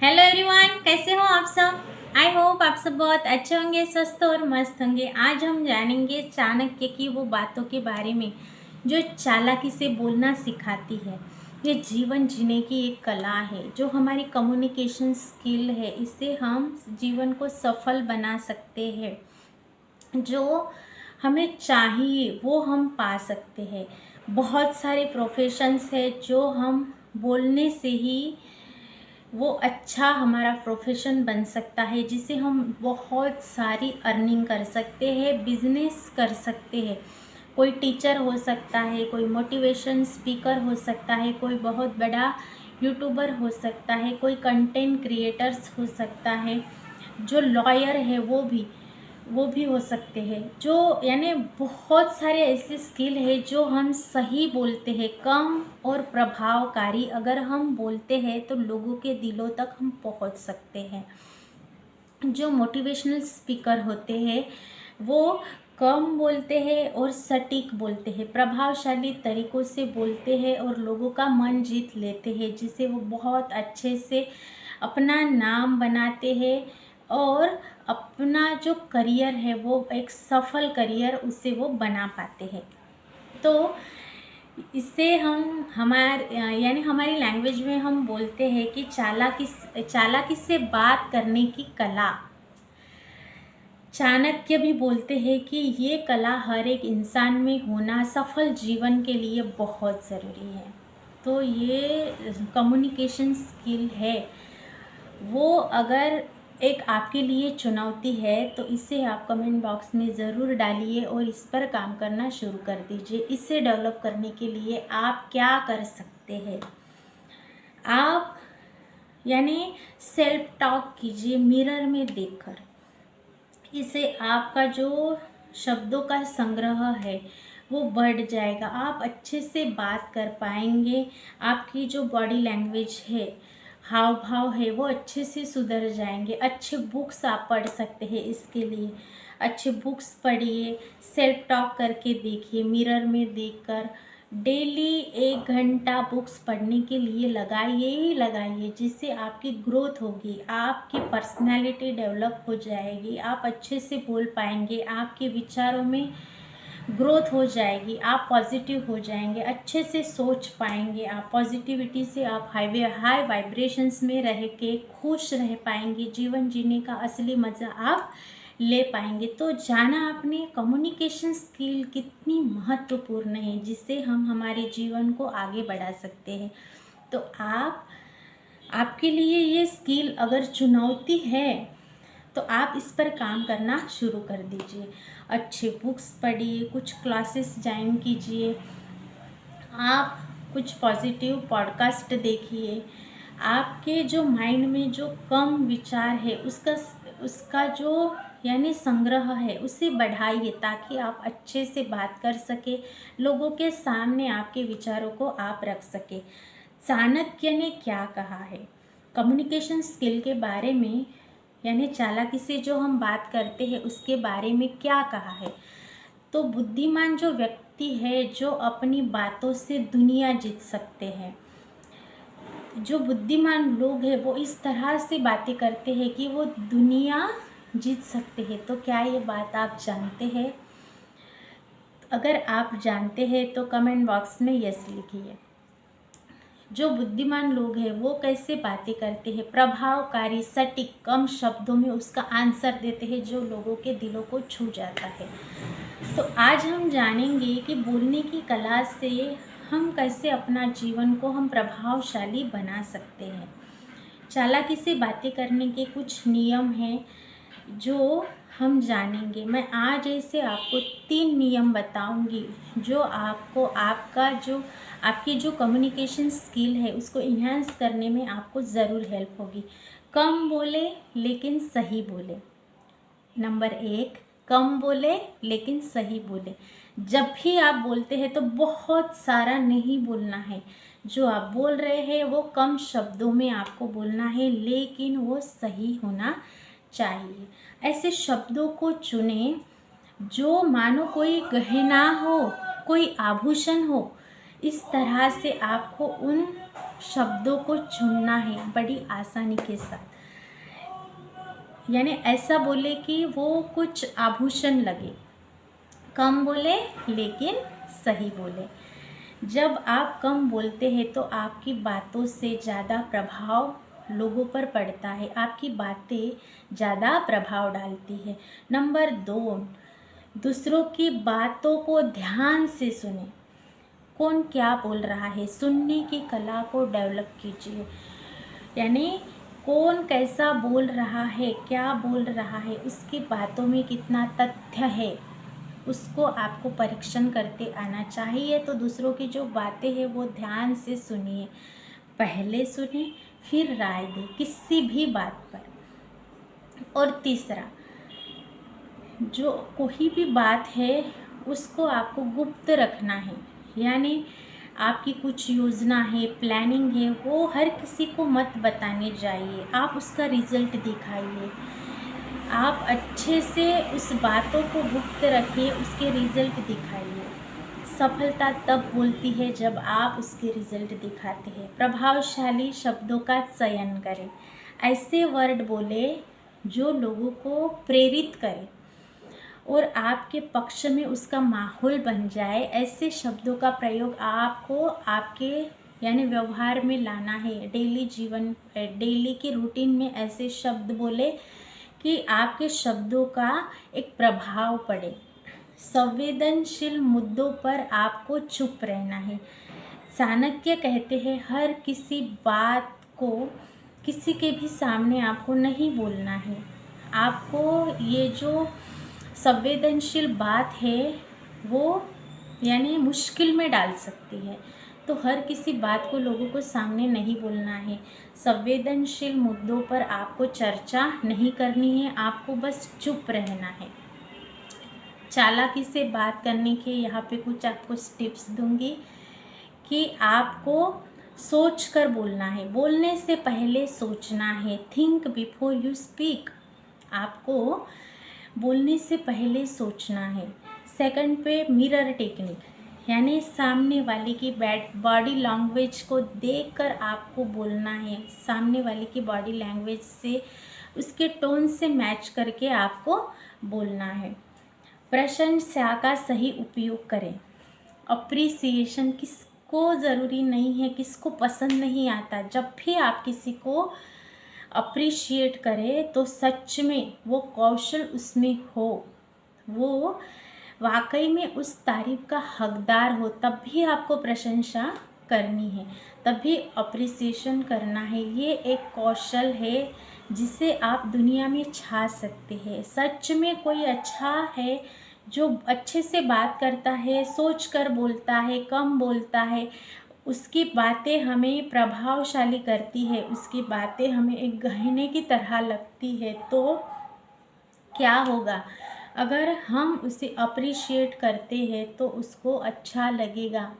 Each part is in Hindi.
हेलो एवरीवन, कैसे हो आप सब। आई होप आप सब बहुत अच्छे होंगे, स्वस्थ और मस्त होंगे। आज हम जानेंगे चाणक्य की वो बातों के बारे में जो चालाकी से बोलना सिखाती है। ये जीवन जीने की एक कला है, जो हमारी कम्युनिकेशन स्किल है। इससे हम जीवन को सफल बना सकते हैं। जो हमें चाहिए वो हम पा सकते हैं। बहुत सारे प्रोफेशंस है जो हम बोलने से ही वो अच्छा हमारा प्रोफेशन बन सकता है, जिससे हम बहुत सारी अर्निंग कर सकते हैं, बिजनेस कर सकते हैं। कोई टीचर हो सकता है, कोई मोटिवेशन स्पीकर हो सकता है, कोई बहुत बड़ा यूट्यूबर हो सकता है, कोई कंटेंट क्रिएटर्स हो सकता है, जो लॉयर है वो भी हो सकते हैं। जो यानी बहुत सारे ऐसे स्किल है जो हम सही बोलते हैं, कम और प्रभावकारी अगर हम बोलते हैं तो लोगों के दिलों तक हम पहुंच सकते हैं। जो मोटिवेशनल स्पीकर होते हैं वो कम बोलते हैं और सटीक बोलते हैं, प्रभावशाली तरीक़ों से बोलते हैं और लोगों का मन जीत लेते हैं, जिससे वो बहुत अच्छे से अपना नाम बनाते हैं और अपना जो करियर है वो एक सफल करियर उससे वो बना पाते हैं। तो इससे हम यानी हमारी लैंग्वेज में हम बोलते हैं कि चालाकी से बात करने की कला। चाणक्य भी बोलते हैं कि ये कला हर एक इंसान में होना सफल जीवन के लिए बहुत ज़रूरी है। तो ये कम्युनिकेशन स्किल है, वो अगर एक आपके लिए चुनौती है तो इसे आप कमेंट बॉक्स में ज़रूर डालिए और इस पर काम करना शुरू कर दीजिए। इसे डेवलप करने के लिए आप क्या कर सकते हैं? आप यानी सेल्फ टॉक कीजिए मिरर में देखकर। इससे आपका जो शब्दों का संग्रह है वो बढ़ जाएगा, आप अच्छे से बात कर पाएंगे। आपकी जो बॉडी लैंग्वेज है, हाव भाव है, वो अच्छे से सुधर जाएंगे। अच्छे बुक्स आप पढ़ सकते हैं, इसके लिए अच्छे बुक्स पढ़िए, सेल्फ टॉक करके देखिए मिरर में देखकर। डेली 1 घंटा बुक्स पढ़ने के लिए लगाइए ही लगाइए, जिससे आपकी ग्रोथ होगी, आपकी पर्सनैलिटी डेवलप हो जाएगी, आप अच्छे से बोल पाएंगे, आपके विचारों में ग्रोथ हो जाएगी, आप पॉजिटिव हो जाएंगे, अच्छे से सोच पाएंगे। आप पॉजिटिविटी से आप हाई वाइब्रेशंस में रह के खुश रह पाएंगे, जीवन जीने का असली मज़ा आप ले पाएंगे। तो जाना आपने कम्युनिकेशन स्किल कितनी महत्वपूर्ण है, जिससे हम हमारे जीवन को आगे बढ़ा सकते हैं। तो आपके लिए ये स्किल अगर चुनौती है तो आप इस पर काम करना शुरू कर दीजिए। अच्छे बुक्स पढ़िए, कुछ क्लासेस ज्वाइन कीजिए, आप कुछ पॉजिटिव पॉडकास्ट देखिए। आपके जो माइंड में जो कम विचार है उसका जो यानी संग्रह है उसे बढ़ाइए, ताकि आप अच्छे से बात कर सके, लोगों के सामने आपके विचारों को आप रख सके। चाणक्य ने क्या कहा है कम्युनिकेशन स्किल के बारे में, यानी चालाकी से जो हम बात करते हैं उसके बारे में क्या कहा है? तो बुद्धिमान जो व्यक्ति है जो अपनी बातों से दुनिया जीत सकते हैं। जो बुद्धिमान लोग हैं वो इस तरह से बातें करते हैं कि वो दुनिया जीत सकते हैं। तो क्या ये बात आप जानते हैं? अगर आप जानते हैं तो कमेंट बॉक्स में यस लिखिए। जो बुद्धिमान लोग हैं वो कैसे बातें करते हैं, प्रभावकारी, सटीक, कम शब्दों में उसका आंसर देते हैं जो लोगों के दिलों को छू जाता है। तो आज हम जानेंगे कि बोलने की कला से हम कैसे अपना जीवन को हम प्रभावशाली बना सकते हैं। चालाकी से बातें करने के कुछ नियम हैं जो हम जानेंगे। मैं आज ऐसे आपको 3 नियम बताऊंगी जो आपको आपकी जो कम्युनिकेशन स्किल है उसको इन्हांस करने में आपको ज़रूर हेल्प होगी। कम बोले लेकिन सही बोले। नंबर 1, कम बोले लेकिन सही बोले। जब भी आप बोलते हैं तो बहुत सारा नहीं बोलना है। जो आप बोल रहे हैं वो कम शब्दों में आपको बोलना है, लेकिन वो सही होना चाहिए। ऐसे शब्दों को चुनें जो मानो कोई गहना हो, कोई आभूषण हो। इस तरह से आपको उन शब्दों को चुनना है बड़ी आसानी के साथ। यानी ऐसा बोले कि वो कुछ आभूषण लगे, कम बोले लेकिन सही बोले। जब आप कम बोलते हैं तो आपकी बातों से ज़्यादा प्रभाव लोगों पर पड़ता है, आपकी बातें ज़्यादा प्रभाव डालती है। नंबर 2, दूसरों की बातों को ध्यान से सुने। कौन क्या बोल रहा है, सुनने की कला को डेवलप कीजिए। यानी कौन कैसा बोल रहा है, क्या बोल रहा है, उसकी बातों में कितना तथ्य है, उसको आपको परीक्षण करते आना चाहिए। तो दूसरों की जो बातें हैं वो ध्यान से सुनिए, पहले सुने फिर राय दें किसी भी बात पर। और तीसरा, जो कोई भी बात है उसको आपको गुप्त रखना है। यानी आपकी कुछ योजना है, प्लानिंग है, वो हर किसी को मत बताने जाइए। आप उसका रिजल्ट दिखाइए, आप अच्छे से उस बातों को गुप्त रखिए, उसके रिजल्ट दिखाइए। सफलता तब बोलती है जब आप उसके रिजल्ट दिखाते हैं। प्रभावशाली शब्दों का चयन करें, ऐसे वर्ड बोले जो लोगों को प्रेरित करें और आपके पक्ष में उसका माहौल बन जाए। ऐसे शब्दों का प्रयोग आपको आपके यानी व्यवहार में लाना है। डेली की रूटीन में ऐसे शब्द बोले कि आपके शब्दों का एक प्रभाव पड़े। संवेदनशील मुद्दों पर आपको चुप रहना है। चाणक्य कहते हैं हर किसी बात को किसी के भी सामने आपको नहीं बोलना है। आपको ये जो संवेदनशील बात है वो यानी मुश्किल में डाल सकती है, तो हर किसी बात को लोगों को सामने नहीं बोलना है। संवेदनशील मुद्दों पर आपको चर्चा नहीं करनी है, आपको बस चुप रहना है। चालाकी से बात करने के यहाँ पे कुछ आपको टिप्स दूंगी कि आपको सोच कर बोलना है, बोलने से पहले सोचना है। थिंक बिफोर यू स्पीक, आपको बोलने से पहले सोचना है। सेकंड पे मिरर टेक्निक, यानी सामने वाले की बॉडी लैंग्वेज को देखकर आपको बोलना है। सामने वाले की बॉडी लैंग्वेज से उसके टोन से मैच करके आपको बोलना है। प्रशंसा का सही उपयोग करें। अप्रिसिएशन किसको ज़रूरी नहीं है, किसको पसंद नहीं आता। जब भी आप किसी को अप्रिशिएट करें तो सच में वो कौशल उसमें हो, वो वाकई में उस तारीफ का हकदार हो, तब भी आपको प्रशंसा करनी है, तब भी अप्रिसिएशन करना है। ये एक कौशल है जिसे आप दुनिया में छा सकते हैं। सच में कोई अच्छा है जो अच्छे से बात करता है, सोच कर बोलता है, कम बोलता है, उसकी बातें हमें प्रभावशाली करती है, उसकी बातें हमें एक गहने की तरह लगती है। तो क्या होगा अगर हम उसे अप्रिशिएट करते हैं तो उसको अच्छा लगेगा,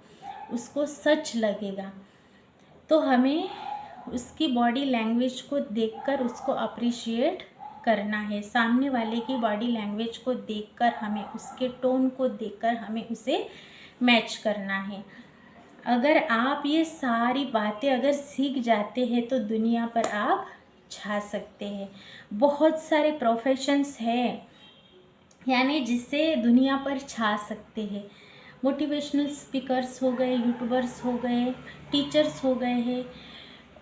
उसको सच लगेगा। तो हमें उसकी बॉडी लैंग्वेज को देखकर उसको अप्रिशिएट करना है। सामने वाले की बॉडी लैंग्वेज को देखकर हमें उसके टोन को देखकर हमें उसे मैच करना है। अगर आप ये सारी बातें अगर सीख जाते हैं तो दुनिया पर आप छा सकते हैं। बहुत सारे प्रोफेशंस हैं यानी जिससे दुनिया पर छा सकते हैं। मोटिवेशनल स्पीकर्स हो गए, यूट्यूबर्स हो गए, टीचर्स हो गए हैं,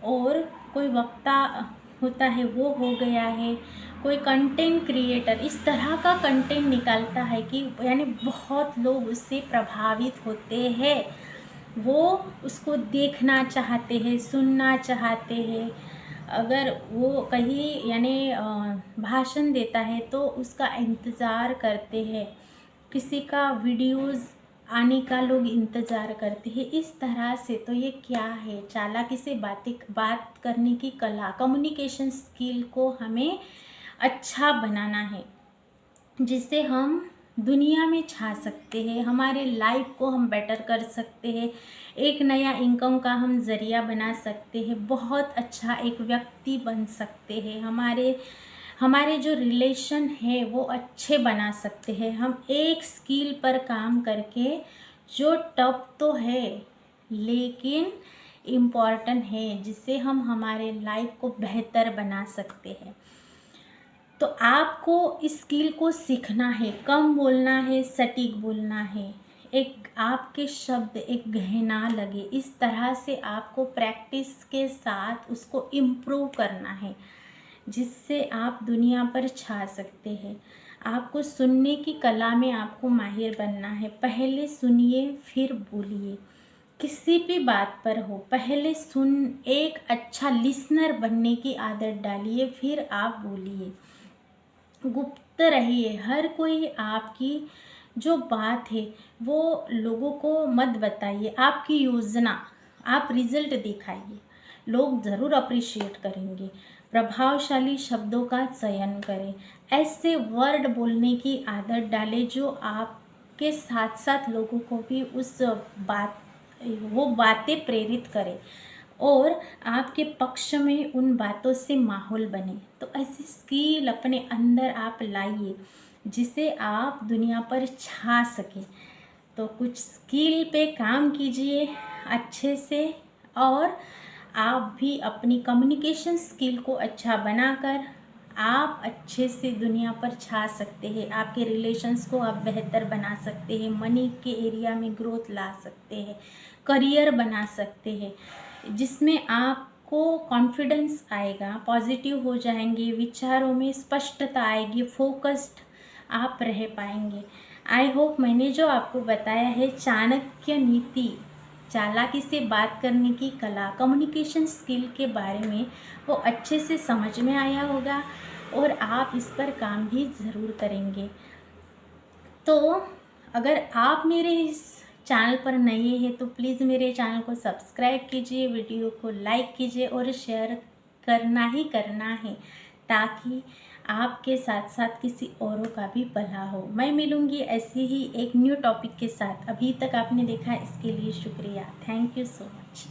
और कोई वक्ता होता है वो हो गया है, कोई कंटेंट क्रिएटर इस तरह का कंटेंट निकालता है कि यानी बहुत लोग उससे प्रभावित होते हैं। वो उसको देखना चाहते हैं, सुनना चाहते हैं। अगर वो कहीं यानी भाषण देता है तो उसका इंतज़ार करते हैं, किसी का वीडियोज़ आने का लोग इंतज़ार करते हैं। इस तरह से तो ये क्या है, चालाकी से बात करने की कला, कम्युनिकेशन स्किल को हमें अच्छा बनाना है, जिससे हम दुनिया में छा सकते हैं, हमारे लाइफ को हम बेटर कर सकते हैं, एक नया इनकम का हम ज़रिया बना सकते हैं, बहुत अच्छा एक व्यक्ति बन सकते हैं, हमारे जो रिलेशन है वो अच्छे बना सकते हैं। हम एक स्किल पर काम करके जो टफ तो है लेकिन इम्पॉर्टेंट है, जिससे हम हमारे लाइफ को बेहतर बना सकते हैं। तो आपको इस स्किल को सीखना है, कम बोलना है, सटीक बोलना है, एक आपके शब्द एक गहना लगे, इस तरह से आपको प्रैक्टिस के साथ उसको इम्प्रूव करना है, जिससे आप दुनिया पर छा सकते हैं। आपको सुनने की कला में आपको माहिर बनना है। पहले सुनिए फिर बोलिए, किसी भी बात पर हो, पहले एक अच्छा लिसनर बनने की आदत डालिए, फिर आप बोलिए। गुप्त रहिए, हर कोई आपकी जो बात है वो लोगों को मत बताइए। आपकी योजना, आप रिजल्ट दिखाइए, लोग ज़रूर अप्रिशिएट करेंगे। प्रभावशाली शब्दों का चयन करें, ऐसे वर्ड बोलने की आदत डालें जो आपके साथ साथ लोगों को भी वो बातें प्रेरित करें और आपके पक्ष में उन बातों से माहौल बने। तो ऐसी स्किल अपने अंदर आप लाइए, जिसे आप दुनिया पर छा सकें। तो कुछ स्किल पे काम कीजिए अच्छे से, और आप भी अपनी कम्युनिकेशन स्किल को अच्छा बनाकर आप अच्छे से दुनिया पर छा सकते हैं। आपके रिलेशंस को आप बेहतर बना सकते हैं, मनी के एरिया में ग्रोथ ला सकते हैं, करियर बना सकते हैं, जिसमें आपको कॉन्फिडेंस आएगा, पॉजिटिव हो जाएंगे, विचारों में स्पष्टता आएगी, फोकस्ड आप रह पाएंगे। आई होप मैंने जो आपको बताया है चाणक्य नीति, चालाकी से बात करने की कला, कम्युनिकेशन स्किल के बारे में, वो अच्छे से समझ में आया होगा और आप इस पर काम भी ज़रूर करेंगे। तो अगर आप मेरे इस चैनल पर नए हैं तो प्लीज़ मेरे चैनल को सब्सक्राइब कीजिए, वीडियो को लाइक कीजिए और शेयर करना ही करना है, ताकि आपके साथ साथ किसी औरों का भी भला हो। मैं मिलूँगी ऐसे ही एक न्यू टॉपिक के साथ। अभी तक आपने देखा इसके लिए शुक्रिया। Thank you so much.